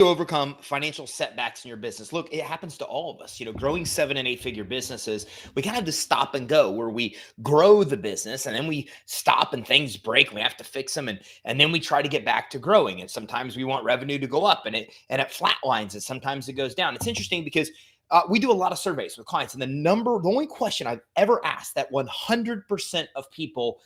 To overcome financial setbacks in your business. Look, it happens to all of us. Growing 7 and 8 figure businesses, we kind of have this stop and go where we grow the business and then we stop and things break and we have to fix them and then we try to get back to growing. And sometimes we want revenue to go up and it flatlines and sometimes it goes down. It's interesting because we do a lot of surveys with clients, and the only question I've ever asked that 100% of people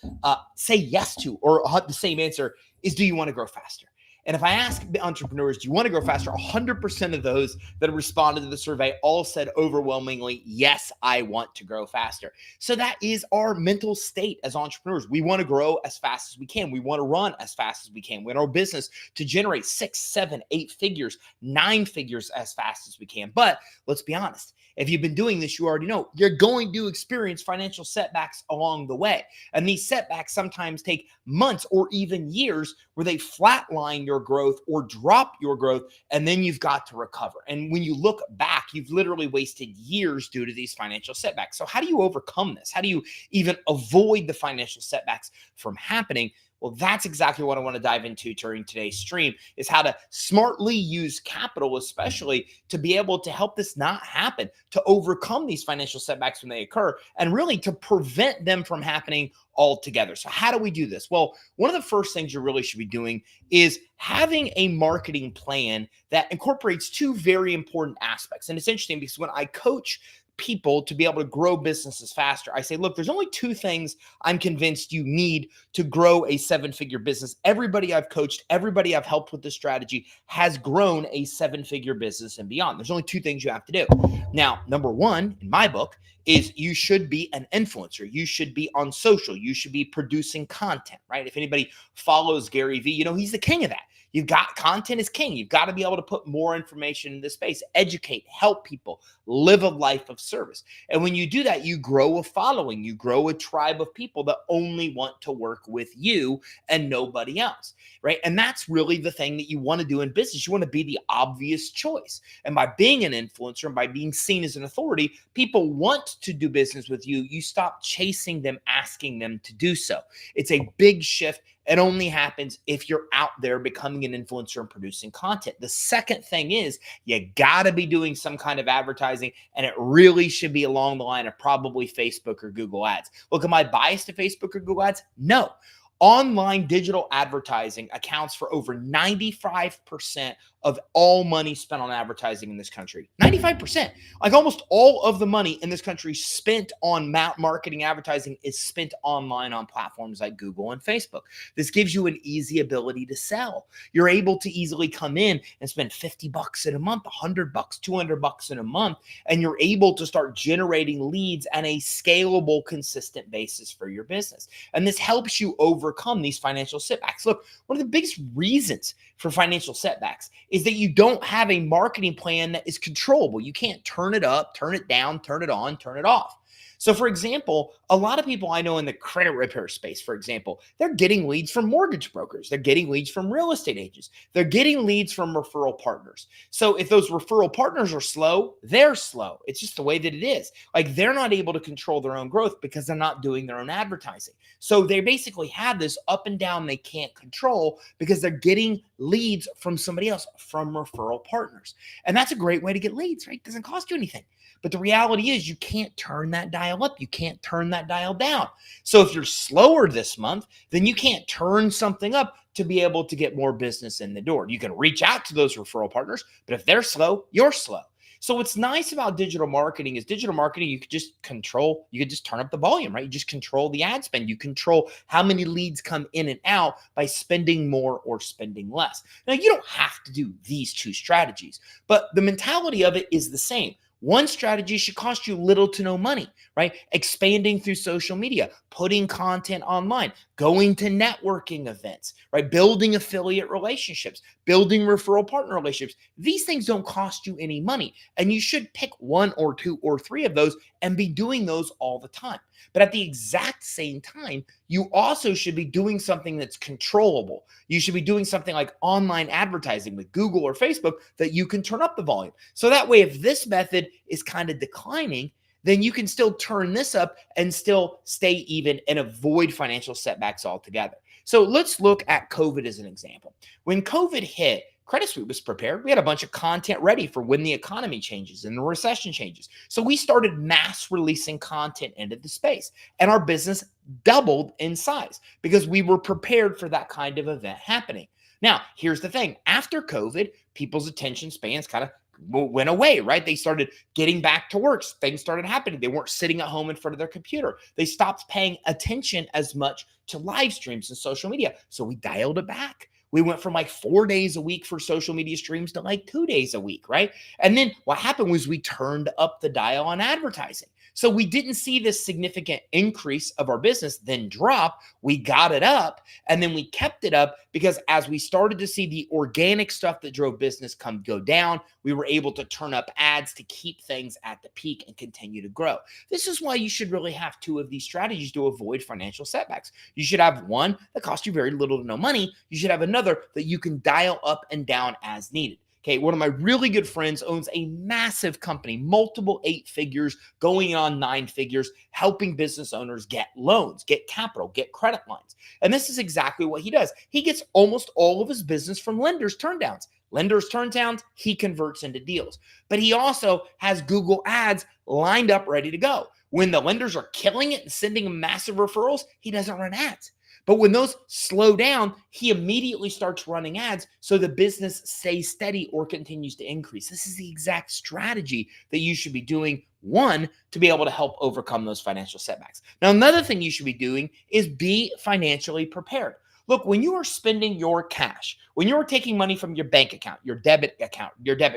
say yes to or the same answer is, do you want to grow faster? And if I ask entrepreneurs, do you want to grow faster? 100% of those that responded to the survey all said overwhelmingly, yes, I want to grow faster. So that is our mental state as entrepreneurs. We want to grow as fast as we can. We want to run as fast as we can. We want our business to generate 6, 7, 8 figures, 9 figures as fast as we can. But let's be honest. If you've been doing this, you already know you're going to experience financial setbacks along the way. And these setbacks sometimes take months or even years where they flatline your growth or drop your growth, and then you've got to recover. And when you look back, you've literally wasted years due to these financial setbacks. So how do you overcome this? How do you even avoid the financial setbacks from happening? Well, that's exactly what I want to dive into during today's stream, is how to smartly use capital, especially to be able to help this not happen, to overcome these financial setbacks when they occur, and really to prevent them from happening altogether. So how do we do this? Well, one of the first things you really should be doing is having a marketing plan that incorporates two very important aspects. And it's interesting because when I coach people to be able to grow businesses faster, I say, look, there's only two things I'm convinced you need to grow a 7-figure business. Everybody I've coached, everybody I've helped with this strategy has grown a 7-figure business and beyond. There's only two things you have to do. Now, number one, in my book, is you should be an influencer. You should be on social. You should be producing content, right? If anybody follows Gary Vee, he's the king of that. You've got content is king. You've got to be able to put more information in this space, educate, help people, live a life of service. And when you do that, you grow a following, you grow a tribe of people that only want to work with you and nobody else, right? And that's really the thing that you want to do in business. You want to be the obvious choice. And by being an influencer and by being seen as an authority, people want to do business with you. You stop chasing them, asking them to do so. It's a big shift. It only happens if you're out there becoming an influencer and producing content. The second thing is you got to be doing some kind of advertising, and it really should be along the line of probably Facebook or Google Ads. Look, am I biased to Facebook or Google Ads? No. Online digital advertising accounts for over 95% of all money spent on advertising in this country. 95%. Like almost all of the money in this country spent on marketing advertising is spent online on platforms like Google and Facebook. This gives you an easy ability to sell. You're able to easily come in and spend $50 in a month, $100, $200 in a month, and you're able to start generating leads on a scalable, consistent basis for your business. And this helps you overcome these financial setbacks. Look, one of the biggest reasons for financial setbacks is that you don't have a marketing plan that is controllable. You can't turn it up, turn it down, turn it on, turn it off. So for example, a lot of people I know in the credit repair space, for example, they're getting leads from mortgage brokers. They're getting leads from real estate agents. They're getting leads from referral partners. So if those referral partners are slow, they're slow. It's just the way that it is. Like they're not able to control their own growth because they're not doing their own advertising. So they basically have this up and down they can't control because they're getting leads from somebody else, from referral partners. And that's a great way to get leads, right? It doesn't cost you anything. But the reality is you can't turn that dial up. You can't turn that dial down. So if you're slower this month, then you can't turn something up to be able to get more business in the door. You can reach out to those referral partners, but if they're slow, you're slow. So what's nice about digital marketing is you could just control, you could just turn up the volume, right? You just control the ad spend. You control how many leads come in and out by spending more or spending less. Now, you don't have to do these two strategies, but the mentality of it is the same. One strategy should cost you little to no money, right? Expanding through social media, putting content online, going to networking events, right? Building affiliate relationships, building referral partner relationships. These things don't cost you any money. And you should pick 1 or 2 or 3 of those and be doing those all the time. But at the exact same time, you also should be doing something that's controllable. You should be doing something like online advertising with Google or Facebook that you can turn up the volume. So that way, if this method is kind of declining, then you can still turn this up and still stay even and avoid financial setbacks altogether. So let's look at COVID as an example. When COVID hit, Credit Suite was prepared. We had a bunch of content ready for when the economy changes and the recession changes. So we started mass releasing content into the space, and our business doubled in size because we were prepared for that kind of event happening. Now, here's the thing. After COVID, people's attention spans kind of went away, right? They started getting back to work. Things started happening. They weren't sitting at home in front of their computer. They stopped paying attention as much to live streams and social media. So we dialed it back. We went from like 4 days a week for social media streams to like 2 days a week, right? And then what happened was we turned up the dial on advertising. So we didn't see this significant increase of our business then drop. We got it up and then we kept it up because as we started to see the organic stuff that drove business go down, we were able to turn up ads to keep things at the peak and continue to grow. This is why you should really have two of these strategies to avoid financial setbacks. You should have one that costs you very little to no money. You should have another that you can dial up and down as needed. Okay, one of my really good friends owns a massive company, multiple 8 figures, going on 9 figures, helping business owners get loans, get capital, get credit lines. And this is exactly what he does. He gets almost all of his business from lenders' turndowns. Lenders' turndowns, he converts into deals. But he also has Google ads lined up, ready to go. When the lenders are killing it and sending him massive referrals, he doesn't run ads. But when those slow down, he immediately starts running ads so the business stays steady or continues to increase. This is the exact strategy that you should be doing, one, to be able to help overcome those financial setbacks. Now, another thing you should be doing is be financially prepared. Look, when you are spending your cash, when you're taking money from your bank account, your debit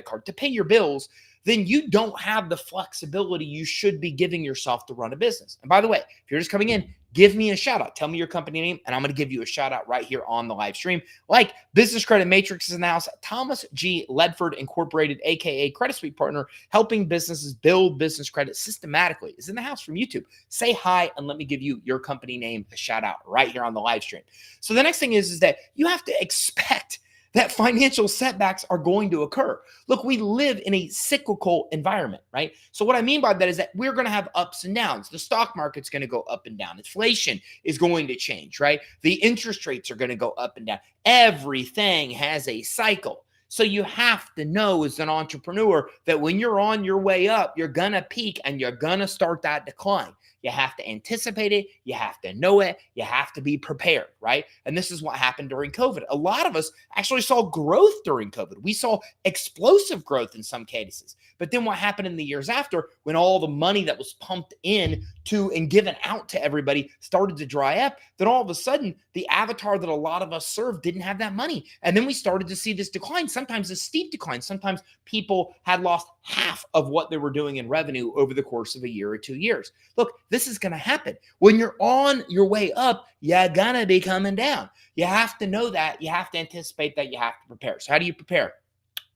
card to pay your bills, then you don't have the flexibility you should be giving yourself to run a business. And by the way, if you're just coming in, give me a shout out. Tell me your company name, and I'm going to give you a shout out right here on the live stream. Like Business Credit Matrix is in the house. Thomas G. Ledford Incorporated, aka Credit Suite Partner, helping businesses build business credit systematically, is in the house from YouTube. Say hi and let me give you your company name a shout out right here on the live stream. So the next thing is that you have to expect that financial setbacks are going to occur. Look, we live in a cyclical environment, right? So what I mean by that is that we're going to have ups and downs. The stock market's going to go up and down. Inflation is going to change, right? The interest rates are going to go up and down. Everything has a cycle. So you have to know as an entrepreneur that when you're on your way up, you're going to peak and you're going to start that decline. You have to anticipate it. You have to know it. You have to be prepared, right? And this is what happened during COVID. A lot of us actually saw growth during COVID. We saw explosive growth in some cases. But then what happened in the years after, when all the money that was pumped in to and given out to everybody started to dry up, then all of a sudden the avatar that a lot of us served didn't have that money. And then we started to see this decline, sometimes a steep decline. Sometimes people had lost half of what they were doing in revenue over the course of a year or 2 years. Look, this is going to happen. When you're on your way up, you're going to be coming down. You have to know that. You have to anticipate that. You have to prepare. So how do you prepare?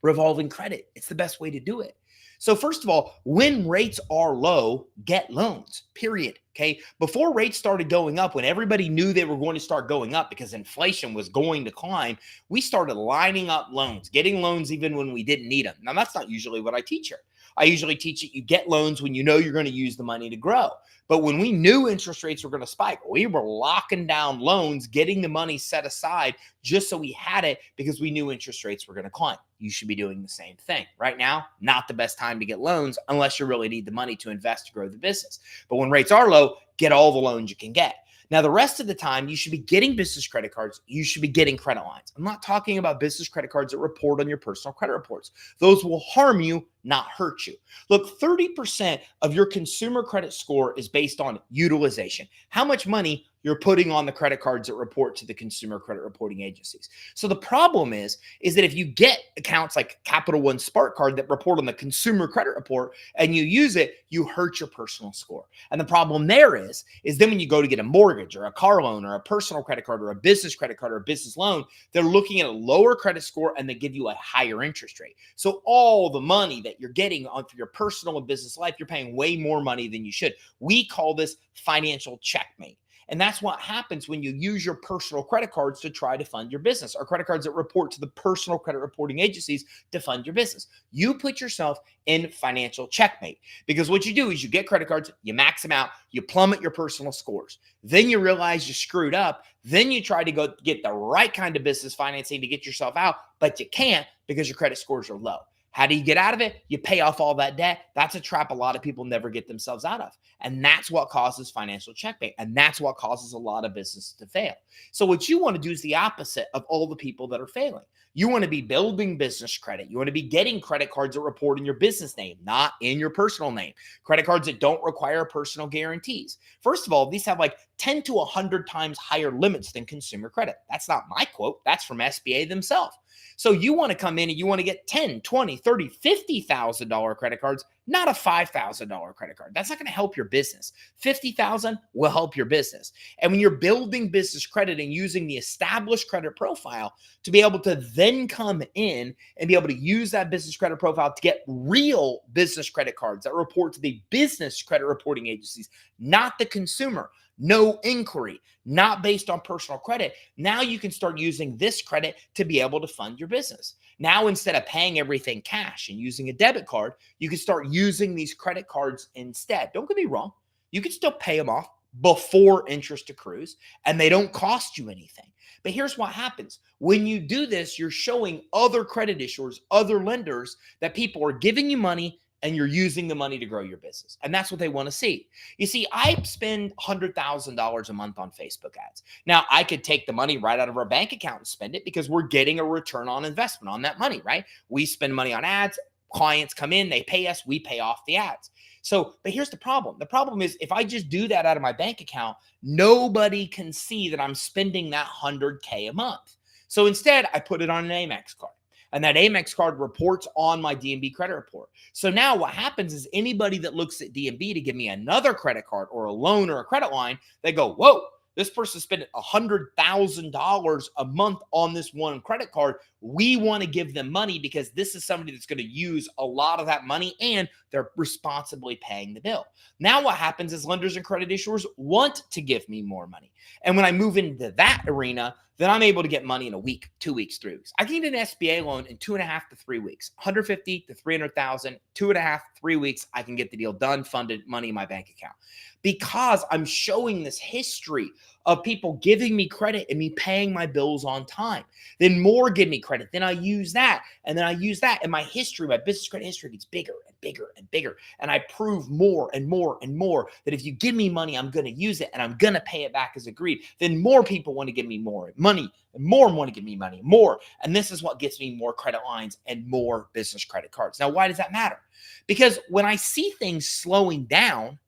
Revolving credit. It's the best way to do it. So first of all, when rates are low, get loans, period. Okay. Before rates started going up, when everybody knew they were going to start going up because inflation was going to climb, we started lining up loans, getting loans even when we didn't need them. Now, that's not usually what I teach here. I usually teach that you get loans when you know you're going to use the money to grow. But when we knew interest rates were going to spike, we were locking down loans, getting the money set aside just so we had it because we knew interest rates were going to climb. You should be doing the same thing. Right now, not the best time to get loans unless you really need the money to invest to grow the business. But when rates are low, get all the loans you can get. Now, the rest of the time, you should be getting business credit cards. You should be getting credit lines. I'm not talking about business credit cards that report on your personal credit reports. Those will harm you, not hurt you. Look, 30% of your consumer credit score is based on utilization. How much money you're putting on the credit cards that report to the consumer credit reporting agencies. So the problem is that if you get accounts like Capital One Spark Card that report on the consumer credit report and you use it, you hurt your personal score. And the problem there is then when you go to get a mortgage or a car loan or a personal credit card or a business credit card or a business loan, they're looking at a lower credit score and they give you a higher interest rate. So all the money that you're getting on for your personal and business life, you're paying way more money than you should. We call this financial checkmate. And that's what happens when you use your personal credit cards to try to fund your business, or credit cards that report to the personal credit reporting agencies to fund your business. You put yourself in financial checkmate, because what you do is you get credit cards, you max them out, you plummet your personal scores. Then you realize you screwed up. Then you try to go get the right kind of business financing to get yourself out, but you can't because your credit scores are low. How do you get out of it? You pay off all that debt. That's a trap a lot of people never get themselves out of. And that's what causes financial checkmate. And that's what causes a lot of businesses to fail. So what you want to do is the opposite of all the people that are failing. You want to be building business credit. You want to be getting credit cards that report in your business name, not in your personal name. Credit cards that don't require personal guarantees. First of all, these have like 10 to 100 times higher limits than consumer credit. That's not my quote. That's from SBA themselves. So you want to come in and you want to get $10, $20, $30, $50,000 credit cards, not a $5,000 credit card. That's not going to help your business. $50,000 will help your business. And when you're building business credit and using the established credit profile to be able to then come in and be able to use that business credit profile to get real business credit cards that report to the business credit reporting agencies, not the consumer. No inquiry, not based on personal credit. Now you can start using this credit to be able to fund your business. Now, instead of paying everything cash and using a debit card, you can start using these credit cards instead. Don't get me wrong. You can still pay them off before interest accrues, and they don't cost you anything. But here's what happens. When you do this, you're showing other credit issuers, other lenders, that people are giving you money and you're using the money to grow your business. And that's what they want to see. You see, I spend $100,000 a month on Facebook ads. Now, I could take the money right out of our bank account and spend it because we're getting a return on investment on that money, right? We spend money on ads, clients come in, they pay us, we pay off the ads. So, but here's the problem. The problem is if I just do that out of my bank account, nobody can see that I'm spending that $100K a month. So instead, I put it on an Amex card. And that Amex card reports on my D&B credit report. So now what happens is anybody that looks at D&B to give me another credit card or a loan or a credit line, they go, whoa, this person's spending $100,000 a month on this one credit card. We want to give them money because this is somebody that's going to use a lot of that money and they're responsibly paying the bill. Now what happens is lenders and credit issuers want to give me more money. And when I move into that arena, then I'm able to get money in a week, 2 weeks, 3 weeks. I can get an SBA loan in 2.5 to 3 weeks, 150 to 300,000, 2.5, 3 weeks. I can get the deal done, funded, money in my bank account, because I'm showing this history of people giving me credit and me paying my bills on time. Then more give me credit. Then I use that. And then I use that. And my history, my business credit history gets bigger and bigger and bigger. And I prove more and more and more that if you give me money, I'm going to use it and I'm going to pay it back as agreed. Then more people want to give me more money and more want to give me money, more. And this is what gets me more credit lines and more business credit cards. Now, why does that matter? Because when I see things slowing down,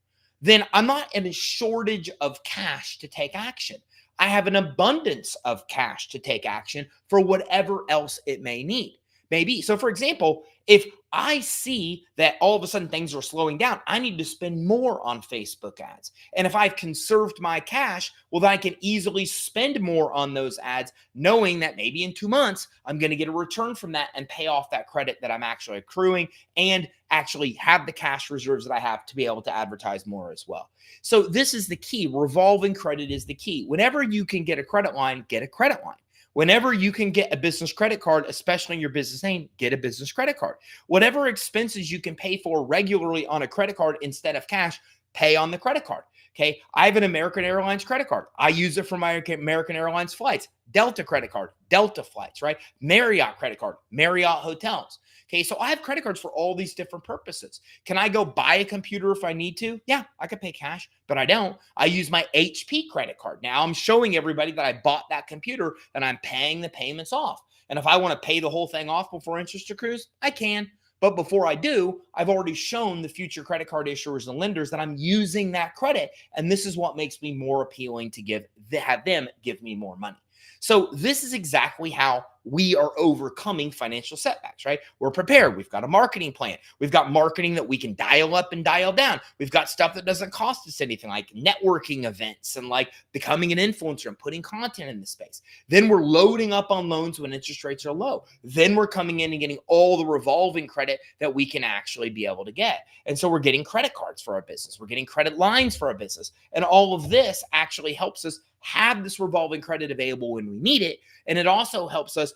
then I'm not in a shortage of cash to take action. I have an abundance of cash to take action for whatever else it may need. Maybe. So for example, if I see that all of a sudden things are slowing down, I need to spend more on Facebook ads. And if I've conserved my cash, well, then I can easily spend more on those ads, knowing that maybe in 2 months, I'm going to get a return from that and pay off that credit that I'm actually accruing and actually have the cash reserves that I have to be able to advertise more as well. So this is the key. Revolving credit is the key. Whenever you can get a credit line, get a credit line. Whenever you can get a business credit card, especially in your business name, get a business credit card. Whatever expenses you can pay for regularly on a credit card instead of cash, pay on the credit card. Okay. I have an American Airlines credit card. I use it for my American Airlines flights. Delta credit card, Delta flights, right? Marriott credit card, Marriott hotels. Okay, so I have credit cards for all these different purposes. Can I go buy a computer if I need to? Yeah, I could pay cash, but I don't. I use my HP credit card. Now I'm showing everybody that I bought that computer and I'm paying the payments off. And if I want to pay the whole thing off before interest accrues, I can. But before I do, I've already shown the future credit card issuers and lenders that I'm using that credit. And this is what makes me more appealing to have them give me more money. So this is exactly how we are overcoming financial setbacks, right? We're prepared. We've got a marketing plan. We've got marketing that we can dial up and dial down. We've got stuff that doesn't cost us anything, like networking events and like becoming an influencer and putting content in the space. Then we're loading up on loans when interest rates are low. Then we're coming in and getting all the revolving credit that we can actually be able to get. And so we're getting credit cards for our business. We're getting credit lines for our business. And all of this actually helps us have this revolving credit available when we need it. And it also helps us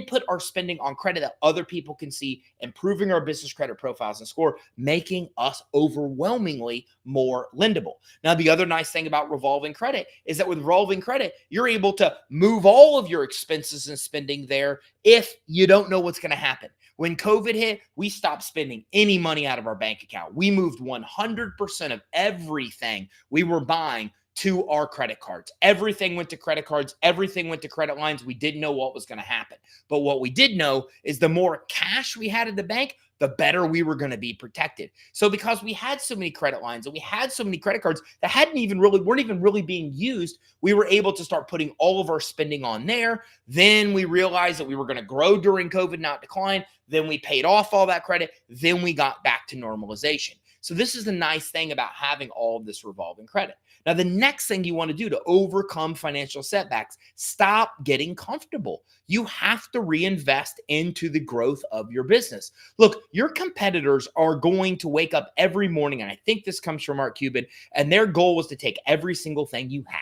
put our spending on credit that other people can see, improving our business credit profiles and score, making us overwhelmingly more lendable. Now, the other nice thing about revolving credit is that with revolving credit, you're able to move all of your expenses and spending there if you don't know what's going to happen. When COVID hit, we stopped spending any money out of our bank account. We moved 100% of everything we were buying to our credit cards. Everything went to credit cards. Everything went to credit lines. We didn't know what was going to happen. But what we did know is the more cash we had at the bank, the better we were going to be protected. So because we had so many credit lines and we had so many credit cards that weren't even really being used, we were able to start putting all of our spending on there. Then we realized that we were going to grow during COVID, not decline. Then we paid off all that credit. Then we got back to normalization. So this is the nice thing about having all of this revolving credit. Now, the next thing you want to do to overcome financial setbacks, stop getting comfortable. You have to reinvest into the growth of your business. Look, your competitors are going to wake up every morning, and I think this comes from Mark Cuban, and their goal was to take every single thing you have.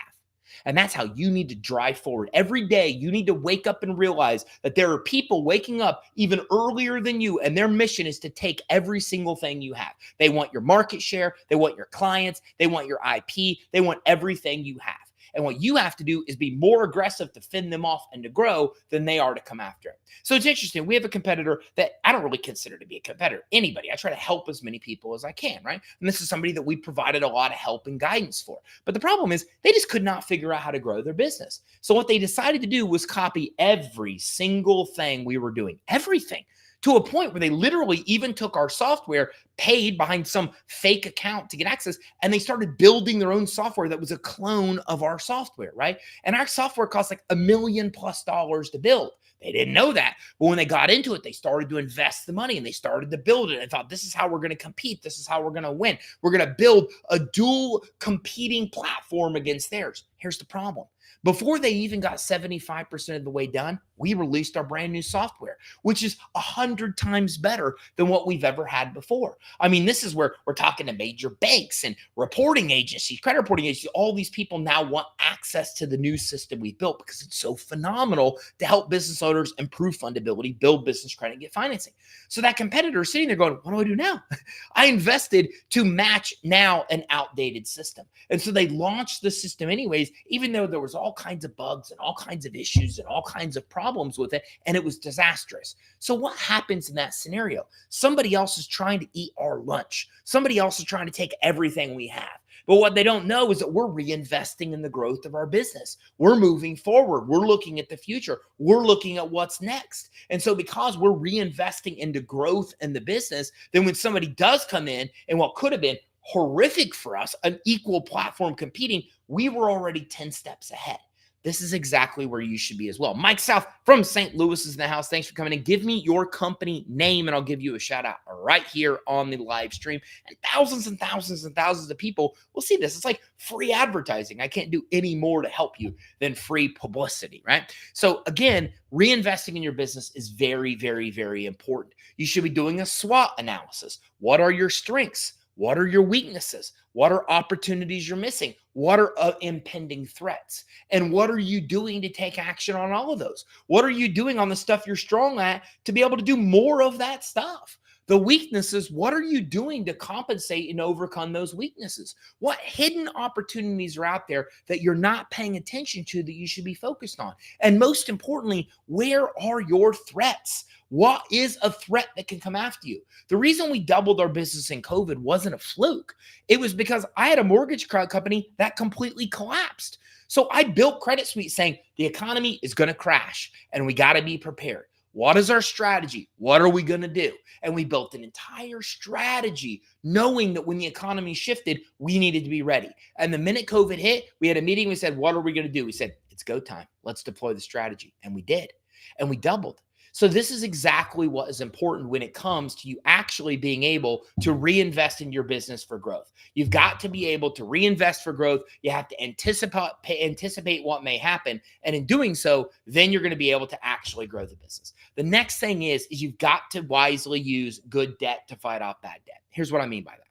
And that's how you need to drive forward. Every day, you need to wake up and realize that there are people waking up even earlier than you, and their mission is to take every single thing you have. They want your market share. They want your clients. They want your IP. They want everything you have. And what you have to do is be more aggressive to fend them off and to grow than they are to come after it. So it's interesting. We have a competitor that I don't really consider to be a competitor. Anybody. I try to help as many people as I can, right? And this is somebody that we provided a lot of help and guidance for. But the problem is they just could not figure out how to grow their business. So what they decided to do was copy every single thing we were doing. Everything. To a point where they literally even took our software, paid behind some fake account to get access, and they started building their own software that was a clone of our software, right? And our software cost like $1 million+ to build. They didn't know that. But when they got into it, they started to invest the money and they started to build it and thought, this is how we're going to compete. This is how we're going to win. We're going to build a dual competing platform against theirs. Here's the problem. Before they even got 75% of the way done, we released our brand new software, which is 100 times better than what we've ever had before. I mean, this is where we're talking to major banks and reporting agencies, credit reporting agencies. All these people now want access to the new system we built because it's so phenomenal to help business owners improve fundability, build business credit, and get financing. So that competitor is sitting there going, what do I do now? I invested to match now an outdated system. And so they launched the system anyways, even though there was all kinds of bugs and all kinds of issues and all kinds of problems with it, and it was disastrous. So what happens in that scenario? Somebody else is trying to eat our lunch. Somebody else is trying to take everything we have. But what they don't know is that we're reinvesting in the growth of our business. We're moving forward. We're looking at the future. We're looking at what's next. And so because we're reinvesting into growth in the business, then when somebody does come in and what could have been horrific for us, an equal platform competing, we were already 10 steps ahead. This is exactly where you should be as well. Mike South from St. Louis is in the house. Thanks for coming in. Give me your company name and I'll give you a shout out right here on the live stream. And thousands and thousands and thousands of people will see this. It's like free advertising. I can't do any more to help you than free publicity, right? So again, reinvesting in your business is very, very, very important. You should be doing a SWOT analysis. What are your strengths? What are your weaknesses? What are opportunities you're missing? What are impending threats? And what are you doing to take action on all of those? What are you doing on the stuff you're strong at to be able to do more of that stuff? The weaknesses, what are you doing to compensate and overcome those weaknesses? What hidden opportunities are out there that you're not paying attention to that you should be focused on? And most importantly, where are your threats? What is a threat that can come after you? The reason we doubled our business in COVID wasn't a fluke. It was because I had a mortgage company that completely collapsed. So I built Credit Suite saying the economy is going to crash and we got to be prepared. What is our strategy? What are we going to do? And we built an entire strategy knowing that when the economy shifted, we needed to be ready. And the minute COVID hit, we had a meeting. We said, what are we going to do? We said, it's go time. Let's deploy the strategy. And we did. and we doubled. So this is exactly what is important when it comes to you actually being able to reinvest in your business for growth. You've got to be able to reinvest for growth. You have to anticipate what may happen. And in doing so, then you're going to be able to actually grow the business. The next thing is you've got to wisely use good debt to fight off bad debt. Here's what I mean by that.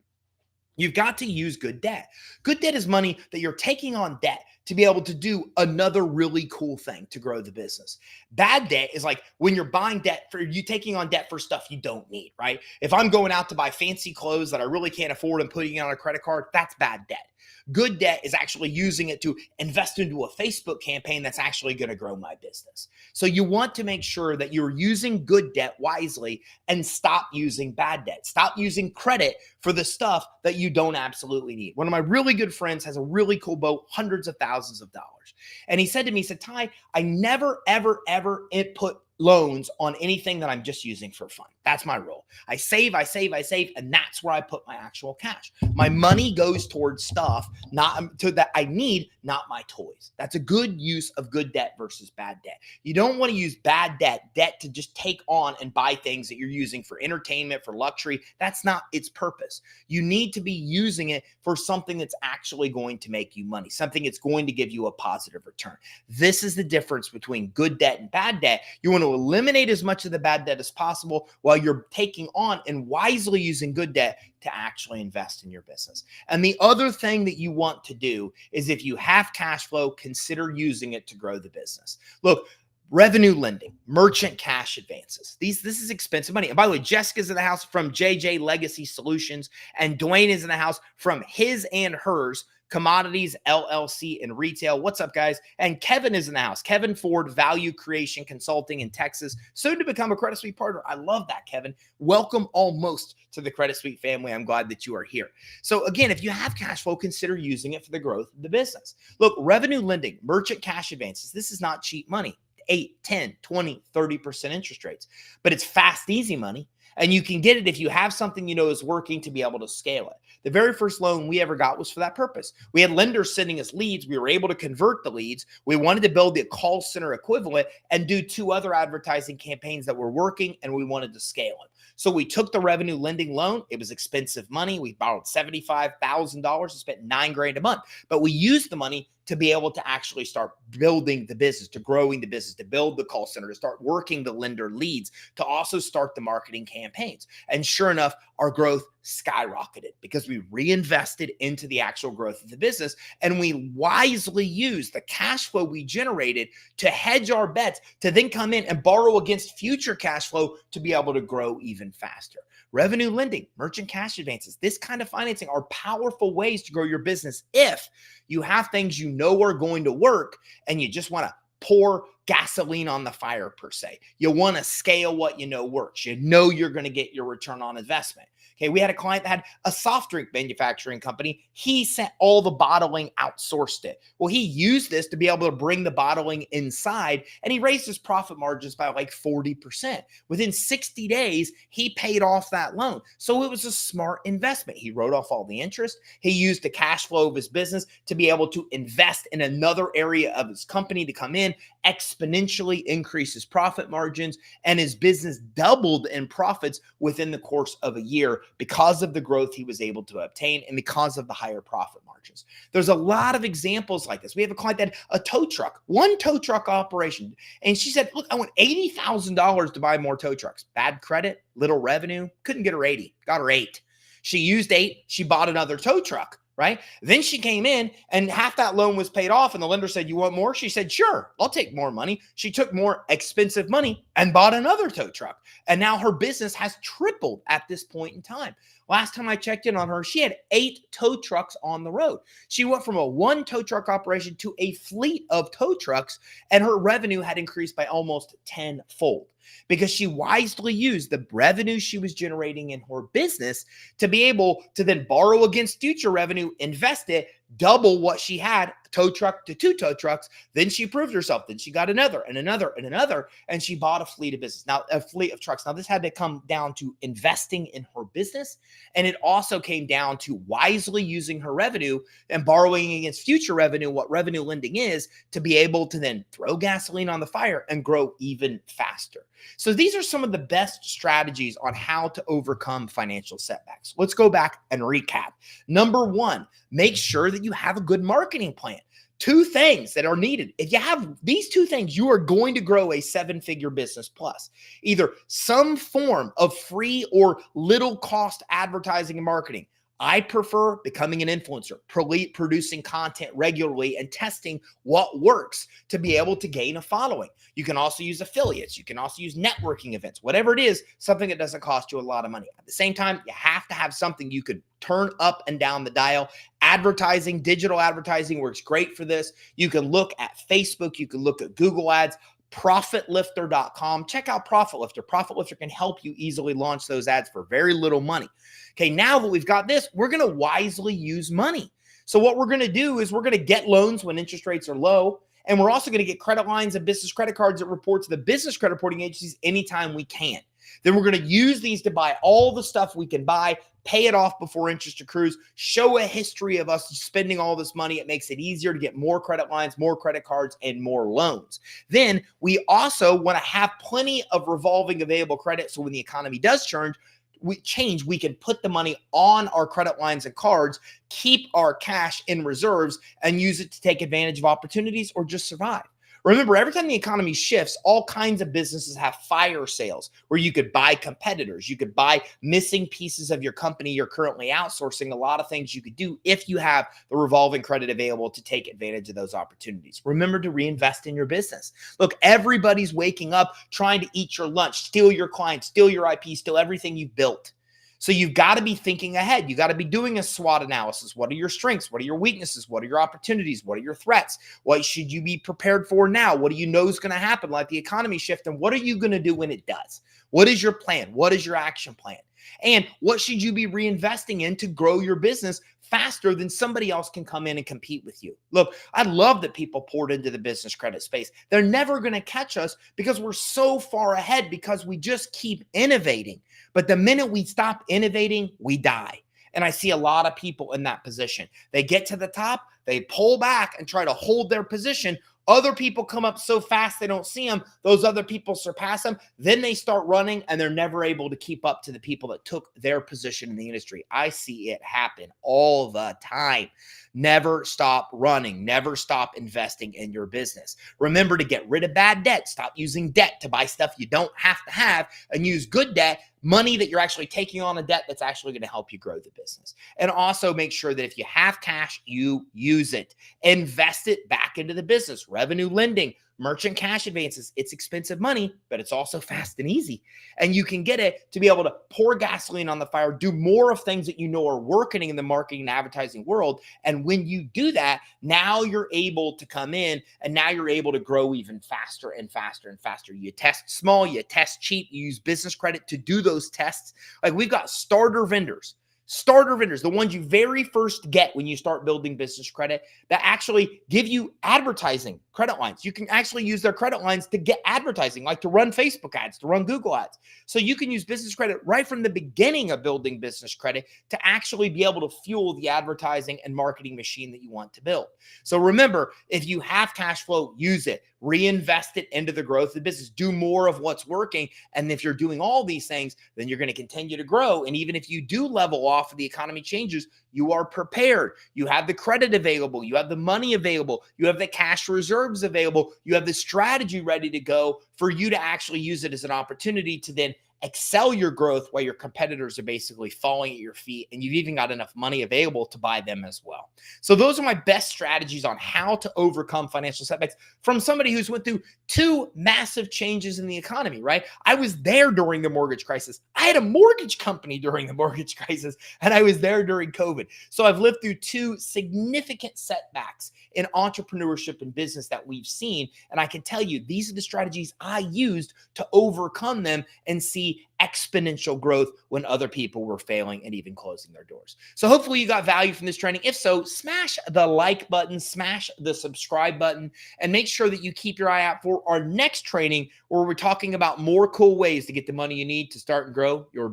You've got to use good debt. Good debt is money that you're taking on debt to be able to do another really cool thing to grow the business. Bad debt is like when you're buying debt for you taking on debt for stuff you don't need, right? If I'm going out to buy fancy clothes that I really can't afford and putting it on a credit card, that's bad debt. Good debt is actually using it to invest into a Facebook campaign that's actually going to grow my business. So you want to make sure that you're using good debt wisely and stop using bad debt. Stop using credit for the stuff that you don't absolutely need. One of my really good friends has a really cool boat, hundreds of thousands of dollars. And he said to me, he said, Ty, I never, ever, ever put loans on anything that I'm just using for fun. That's my rule. I save, and that's where I put my actual cash. My money goes towards stuff that I need, not my toys. That's a good use of good debt versus bad debt. You don't want to use bad debt to just take on and buy things that you're using for entertainment, for luxury. That's not its purpose. You need to be using it for something that's actually going to make you money, something that's going to give you a positive return. This is the difference between good debt and bad debt. You want to eliminate as much of the bad debt as possible while you're taking on and wisely using good debt to actually invest in your business. And the other thing that you want to do is if you have cash flow, consider using it to grow the business. Look, revenue lending, merchant cash advances. This is expensive money. And by the way, Jessica's in the house from JJ Legacy Solutions, and Dwayne is in the house from his and hers Commodities, LLC, and Retail. What's up, guys? And Kevin is in the house. Kevin Ford, Value Creation Consulting in Texas, soon to become a Credit Suite partner. I love that, Kevin. Welcome almost to the Credit Suite family. I'm glad that you are here. So again, if you have cash flow, consider using it for the growth of the business. Look, revenue lending, merchant cash advances. This is not cheap money. 8, 10, 20, 30% interest rates. But it's fast, easy money. And you can get it if you have something you know is working to be able to scale it. The very first loan we ever got was for that purpose. We had lenders sending us leads. We were able to convert the leads. We wanted to build the call center equivalent and do 2 other advertising campaigns that were working, and we wanted to scale them. So we took the revenue lending loan. It was expensive money. We borrowed $75,000 and spent $9,000 a month. But we used the money to be able to actually start building the business, to growing the business, to build the call center, to start working the lender leads, to also start the marketing campaigns. And sure enough, our growth skyrocketed because we reinvested into the actual growth of the business, and we wisely used the cash flow we generated to hedge our bets, to then come in and borrow against future cash flow to be able to grow even faster. Revenue lending, merchant cash advances, this kind of financing are powerful ways to grow your business if you have things you know are going to work and you just want to pour gasoline on the fire per se. You want to scale what you know works. You know you're going to get your return on investment. Okay, we had a client that had a soft drink manufacturing company. He sent all the bottling, outsourced it. Well, he used this to be able to bring the bottling inside, and he raised his profit margins by like 40%. Within 60 days, he paid off that loan. So it was a smart investment. He wrote off all the interest. He used the cash flow of his business to be able to invest in another area of his company to come in, exponentially increase his profit margins, and his business doubled in profits within the course of a year because of the growth he was able to obtain and because of the higher profit margins. There's a lot of examples like this. We have a client that had a tow truck, one tow truck operation. And she said, look, I want $80,000 to buy more tow trucks. Bad credit, little revenue, couldn't get her 80, got her 8. She used 8, she bought another tow truck. Right? Then she came in and half that loan was paid off, and the lender said, you want more? She said, sure, I'll take more money. She took more expensive money and bought another tow truck. And now her business has tripled at this point in time. Last time I checked in on her, she had 8 tow trucks on the road. She went from a 1 tow truck operation to a fleet of tow trucks, and her revenue had increased by almost 10-fold because she wisely used the revenue she was generating in her business to be able to then borrow against future revenue, invest it, double what she had, tow truck to 2 tow trucks. Then she proved herself. Then she got another and another and another, and she bought a fleet of business. Now, a fleet of trucks. Now, this had to come down to investing in her business, and it also came down to wisely using her revenue and borrowing against future revenue, what revenue lending is, to be able to then throw gasoline on the fire and grow even faster. So these are some of the best strategies on how to overcome financial setbacks. Let's go back and recap. Number one, make sure that you have a good marketing plan. 2 things that are needed. If you have these 2 things, you are going to grow a 7-figure business plus. Either some form of free or little cost advertising and marketing. I prefer becoming an influencer, producing content regularly and testing what works to be able to gain a following. You can also use affiliates. You can also use networking events, whatever it is, something that doesn't cost you a lot of money. At the same time, you have to have something you could turn up and down the dial. Advertising, digital advertising works great for this. You can look at Facebook. You can look at Google Ads. ProfitLifter.com. Check out ProfitLifter. ProfitLifter can help you easily launch those ads for very little money. Okay, now that we've got this, we're going to wisely use money. So what we're going to do is we're going to get loans when interest rates are low, and we're also going to get credit lines and business credit cards that report to the business credit reporting agencies anytime we can. Then we're going to use these to buy all the stuff we can buy, pay it off before interest accrues, show a history of us spending all this money. It makes it easier to get more credit lines, more credit cards, and more loans. Then we also want to have plenty of revolving available credit. So when the economy does change, we can put the money on our credit lines and cards, keep our cash in reserves, and use it to take advantage of opportunities or just survive. Remember, every time the economy shifts, all kinds of businesses have fire sales where you could buy competitors. You could buy missing pieces of your company you're currently outsourcing. A lot of things you could do if you have the revolving credit available to take advantage of those opportunities. Remember to reinvest in your business. Look, everybody's waking up trying to eat your lunch, steal your clients, steal your IP, steal everything you've built. So you've got to be thinking ahead. You got to be doing a SWOT analysis. What are your strengths? What are your weaknesses? What are your opportunities? What are your threats? What should you be prepared for now? What do you know is going to happen, like the economy shift? And what are you going to do when it does? What is your plan? What is your action plan? And what should you be reinvesting in to grow your business faster than somebody else can come in and compete with you? Look, I love that people poured into the business credit space. They're never going to catch us because we're so far ahead because we just keep innovating. But the minute we stop innovating, we die. And I see a lot of people in that position. They get to the top, they pull back and try to hold their position. Other people come up so fast they don't see them. Those other people surpass them. Then they start running and they're never able to keep up to the people that took their position in the industry. I see it happen all the time. Never stop running. Never stop investing in your business. Remember to get rid of bad debt. Stop using debt to buy stuff you don't have to have, and use good debt, money that you're actually taking on a debt that's actually going to help you grow the business. And also make sure that if you have cash, you use it. Invest it back into the business. Revenue lending, merchant cash advances. It's expensive money, but it's also fast and easy. And you can get it to be able to pour gasoline on the fire, do more of things that you know are working in the marketing and advertising world. And when you do that, now you're able to come in and now you're able to grow even faster and faster and faster. You test small, you test cheap, you use business credit to do those tests. Like we've got starter vendors, the ones you very first get when you start building business credit, that actually give you advertising credit lines. You can actually use their credit lines to get advertising, like to run Facebook ads, to run Google ads. So you can use business credit right from the beginning of building business credit to actually be able to fuel the advertising and marketing machine that you want to build. So remember, if you have cash flow, use it. Reinvest it into the growth of the business. Do more of what's working. And if you're doing all these things, then you're going to continue to grow. And even if you do level off and the economy changes, you are prepared. You have the credit available. You have the money available. You have the cash reserves available. You have the strategy ready to go for you to actually use it as an opportunity to then excel your growth while your competitors are basically falling at your feet, and you've even got enough money available to buy them as well. So those are my best strategies on how to overcome financial setbacks from somebody who's went through 2 massive changes in the economy, right? I was there during the mortgage crisis. I had a mortgage company during the mortgage crisis, and I was there during COVID. So I've lived through 2 significant setbacks in entrepreneurship and business that we've seen. And I can tell you, these are the strategies I used to overcome them and see see exponential growth when other people were failing and even closing their doors. So hopefully you got value from this training. If so, smash the like button, smash the subscribe button, and make sure that you keep your eye out for our next training where we're talking about more cool ways to get the money you need to start and grow your